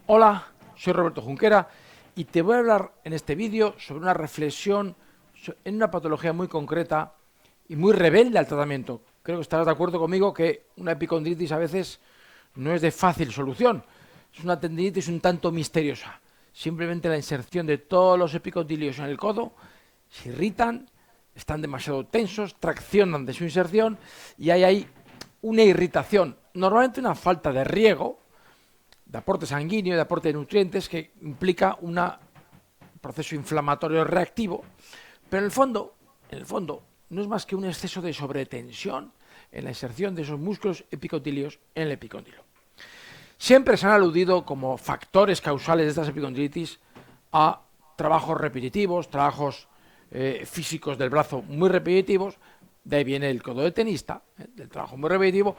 Hola, soy Roberto Junquera y te voy a hablar en este vídeo sobre una reflexión en una patología muy concreta y muy rebelde al tratamiento. Creo que estarás de acuerdo conmigo que una epicondilitis a veces no es de fácil solución. Es una tendinitis un tanto misteriosa. Simplemente la inserción de todos los epicondilios en el codo se irritan, están demasiado tensos, traccionan de su inserción y hay una irritación, normalmente una falta de riego, de aporte sanguíneo, de aporte de nutrientes, que implica un proceso inflamatorio reactivo, pero en el fondo, no es más que un exceso de sobretensión en la inserción de esos músculos epicondilios en el epicóndilo. Siempre se han aludido como factores causales de estas epicondilitis a trabajos repetitivos, trabajos físicos del brazo muy repetitivos. De ahí viene el codo de tenista, del trabajo muy repetitivo.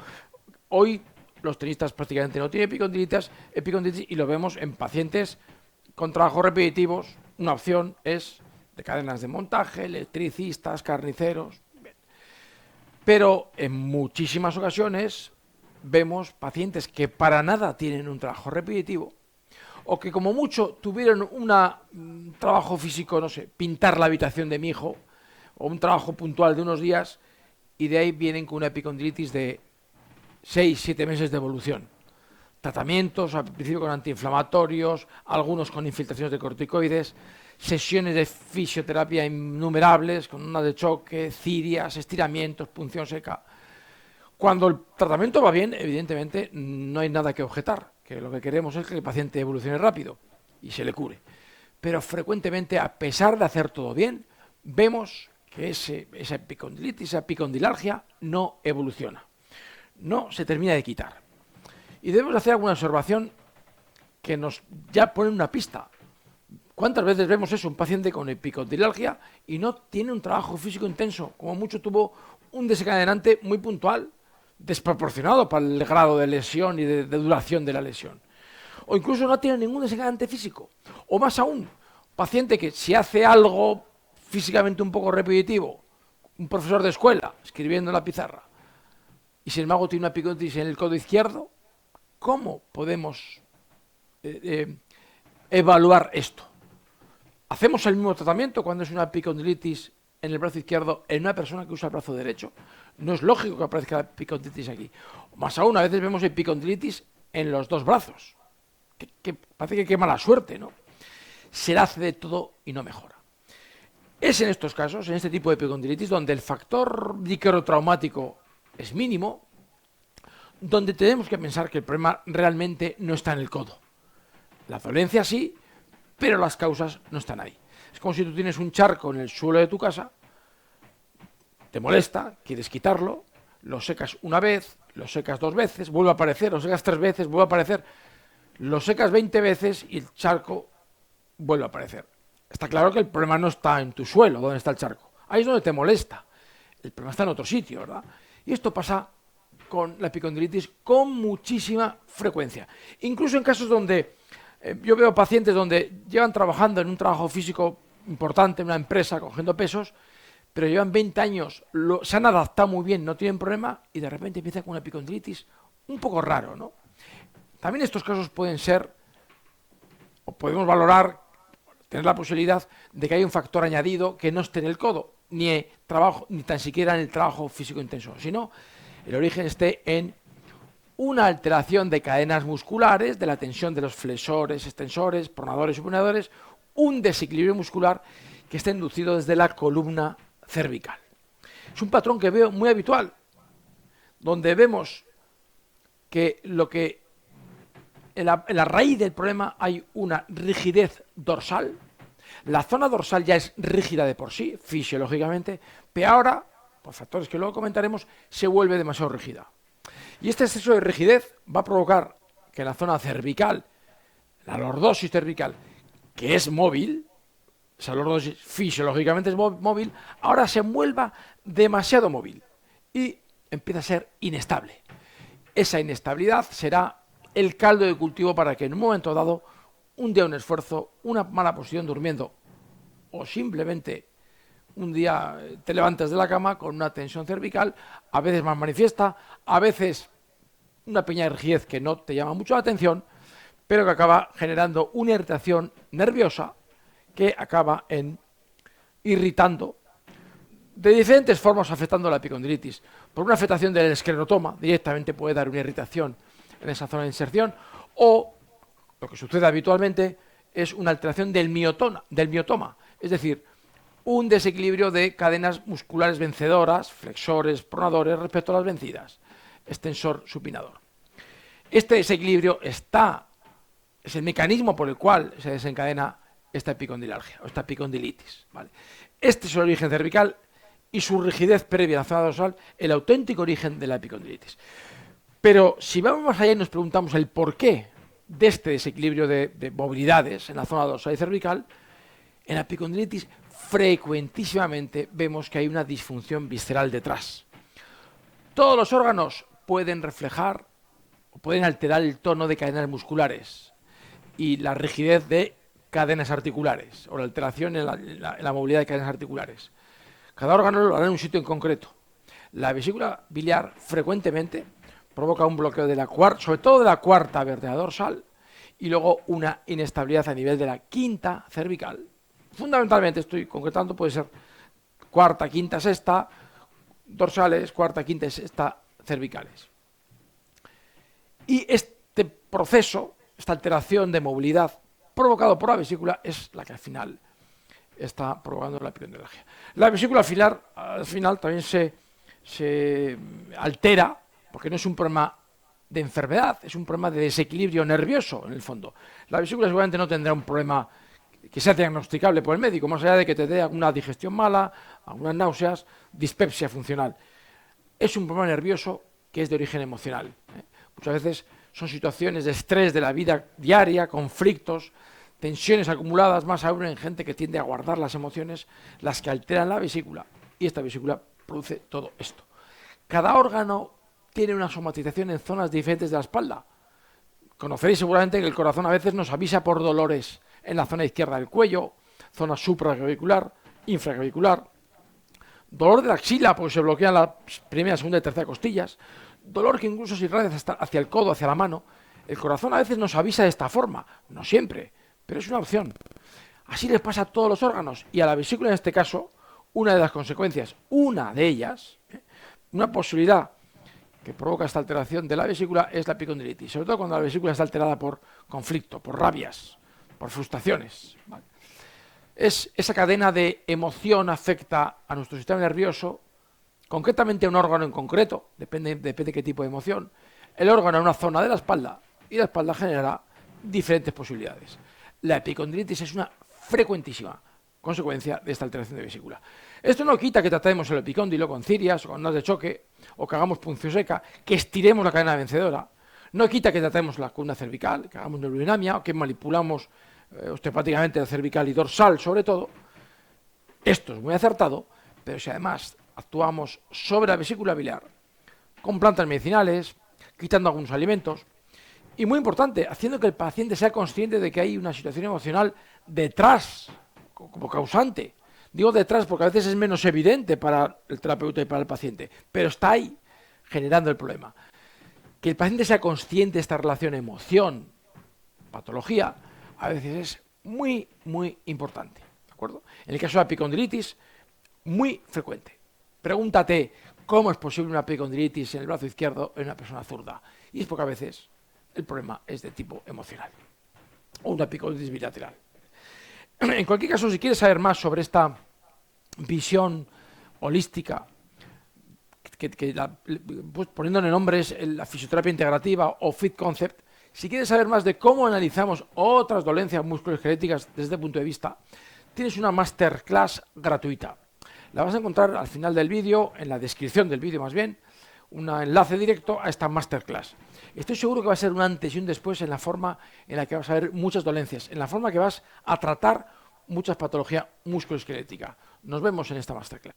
Hoy los tenistas prácticamente no tienen epicondilitis y lo vemos en pacientes con trabajos repetitivos. Una opción es de cadenas de montaje, electricistas, carniceros. Bien. Pero en muchísimas ocasiones vemos pacientes que para nada tienen un trabajo repetitivo o que como mucho tuvieron un trabajo físico, no sé, pintar la habitación de mi hijo o un trabajo puntual de unos días y de ahí vienen con una epicondilitis de 6-7 meses de evolución. Tratamientos, al principio con antiinflamatorios, algunos con infiltraciones de corticoides, sesiones de fisioterapia innumerables, con una de choque, cirias, estiramientos, punción seca. Cuando el tratamiento va bien, evidentemente no hay nada que objetar, que lo que queremos es que el paciente evolucione rápido y se le cure. Pero frecuentemente, a pesar de hacer todo bien, vemos que esa epicondilitis, esa epicondilalgia no evoluciona, no se termina de quitar. Y debemos hacer alguna observación que nos ya pone una pista. ¿Cuántas veces vemos eso? Un paciente con epicondilalgia y no tiene un trabajo físico intenso. Como mucho tuvo un desencadenante muy puntual, desproporcionado para el grado de lesión y de duración de la lesión. O incluso no tiene ningún desencadenante físico. O más aún, paciente que si hace algo físicamente un poco repetitivo, un profesor de escuela escribiendo en la pizarra, y sin embargo tiene una epicondilitis en el codo izquierdo, ¿cómo podemos evaluar esto? ¿Hacemos el mismo tratamiento cuando es una epicondilitis en el brazo izquierdo en una persona que usa el brazo derecho? No es lógico que aparezca la epicondilitis aquí. Más aún, a veces vemos epicondilitis en los dos brazos. Que parece que qué mala suerte, ¿no? Se le hace de todo y no mejora. Es en estos casos, en este tipo de epicondilitis, donde el factor diquerotraumático es mínimo, donde tenemos que pensar que el problema realmente no está en el codo. La dolencia sí, pero las causas no están ahí. Es como si tú tienes un charco en el suelo de tu casa, te molesta, quieres quitarlo, lo secas una vez, lo secas 2 veces, vuelve a aparecer, lo secas 3 veces, vuelve a aparecer, lo secas 20 veces y el charco vuelve a aparecer. Está claro que el problema no está en tu suelo, donde está el charco. Ahí es donde te molesta. El problema está en otro sitio, ¿verdad? Y esto pasa con la epicondilitis con muchísima frecuencia. Incluso en casos donde yo veo pacientes donde llevan trabajando en un trabajo físico importante, en una empresa, cogiendo pesos, pero llevan 20 años, se han adaptado muy bien, no tienen problema, y de repente empiezan con una epicondilitis un poco raro, ¿no? También estos casos pueden ser, o podemos valorar, tener la posibilidad de que haya un factor añadido que no esté en el codo, ni tan siquiera en el trabajo físico intenso, sino el origen esté en una alteración de cadenas musculares, de la tensión de los flexores, extensores, pronadores y supinadores, un desequilibrio muscular que está inducido desde la columna cervical. Es un patrón que veo muy habitual, donde vemos que en la raíz del problema hay una rigidez dorsal. La zona dorsal ya es rígida de por sí, fisiológicamente, pero ahora, por factores que luego comentaremos, se vuelve demasiado rígida. Y este exceso de rigidez va a provocar que la zona cervical, la lordosis cervical, que es móvil, esa lordosis fisiológicamente es móvil, ahora se vuelva demasiado móvil y empieza a ser inestable. Esa inestabilidad será el caldo de cultivo para que en un momento dado, un día un esfuerzo, una mala posición durmiendo o simplemente un día te levantas de la cama con una tensión cervical, a veces más manifiesta, a veces una pequeña rigidez que no te llama mucho la atención, pero que acaba generando una irritación nerviosa que acaba en irritando de diferentes formas, afectando la epicondilitis. Por una afectación del esclerotoma, directamente puede dar una irritación en esa zona de inserción, o lo que sucede habitualmente es una alteración del miotoma, es decir, un desequilibrio de cadenas musculares vencedoras, flexores, pronadores respecto a las vencidas, extensor, supinador. Este desequilibrio es el mecanismo por el cual se desencadena esta epicondilalgia o esta epicondilitis, ¿vale? Este es el origen cervical y su rigidez previa a la zona dorsal, el auténtico origen de la epicondilitis. Pero si vamos más allá y nos preguntamos el porqué de este desequilibrio de movilidades en la zona dorsal y cervical, en la epicondilitis frecuentísimamente vemos que hay una disfunción visceral detrás. Todos los órganos pueden reflejar o pueden alterar el tono de cadenas musculares y la rigidez de cadenas articulares o la alteración en la movilidad de cadenas articulares. Cada órgano lo hará en un sitio en concreto. La vesícula biliar frecuentemente provoca un bloqueo de sobre todo de la cuarta vértebra dorsal y luego una inestabilidad a nivel de la quinta cervical. Fundamentalmente, estoy concretando, puede ser cuarta, quinta, sexta dorsales, cuarta, quinta y sexta cervicales. Y este proceso, esta alteración de movilidad provocado por la vesícula es la que al final está provocando la epicondilalgia. La vesícula al final también se altera, porque no es un problema de enfermedad, es un problema de desequilibrio nervioso en el fondo. La vesícula seguramente no tendrá un problema que sea diagnosticable por el médico, más allá de que te dé alguna digestión mala, algunas náuseas, dispepsia funcional. Es un problema nervioso que es de origen emocional. Muchas veces son situaciones de estrés de la vida diaria, conflictos, tensiones acumuladas, más aún en gente que tiende a guardar las emociones, las que alteran la vesícula, y esta vesícula produce todo esto. Cada órgano tiene una somatización en zonas diferentes de la espalda. Conoceréis seguramente que el corazón a veces nos avisa por dolores en la zona izquierda del cuello, zona supraclavicular, infraclavicular, dolor de la axila porque se bloquean las primera, segunda y tercera costillas, dolor que incluso se irradia hacia el codo, hacia la mano. El corazón a veces nos avisa de esta forma, no siempre, pero es una opción. Así les pasa a todos los órganos y a la vesícula en este caso, una de las consecuencias, una de ellas, una posibilidad que provoca esta alteración de la vesícula es la epicondilitis, sobre todo cuando la vesícula está alterada por conflicto, por rabias, por frustraciones. ¿Vale? Esa cadena de emoción afecta a nuestro sistema nervioso, concretamente a un órgano en concreto, depende de qué tipo de emoción, el órgano en una zona de la espalda, y la espalda generará diferentes posibilidades. La epicondilitis es una frecuentísima consecuencia de esta alteración de vesícula. Esto no quita que tratemos el epicóndilo con cirias o con ondas de choque, o que hagamos punción seca, que estiremos la cadena vencedora. No quita que tratemos la columna cervical, que hagamos neurodinamia, o que manipulamos osteopáticamente la cervical y dorsal, sobre todo. Esto es muy acertado, pero si además actuamos sobre la vesícula biliar, con plantas medicinales, quitando algunos alimentos, y muy importante, haciendo que el paciente sea consciente de que hay una situación emocional detrás, como causante. Digo detrás porque a veces es menos evidente para el terapeuta y para el paciente, pero está ahí generando el problema. Que el paciente sea consciente de esta relación emoción-patología a veces es muy, muy importante. ¿De acuerdo? En el caso de la epicondilitis, muy frecuente. Pregúntate cómo es posible una epicondilitis en el brazo izquierdo en una persona zurda. Y es porque a veces el problema es de tipo emocional. O una epicondilitis bilateral. En cualquier caso, si quieres saber más sobre esta visión holística, pues poniéndole nombres la fisioterapia integrativa o fit concept, si quieres saber más de cómo analizamos otras dolencias musculoesqueléticas desde este punto de vista, tienes una masterclass gratuita. La vas a encontrar al final del vídeo, en la descripción del vídeo más bien, un enlace directo a esta masterclass. Estoy seguro que va a ser un antes y un después en la forma en la que vas a ver muchas dolencias, en la forma que vas a tratar muchas patologías musculoesqueléticas. Nos vemos en esta masterclass.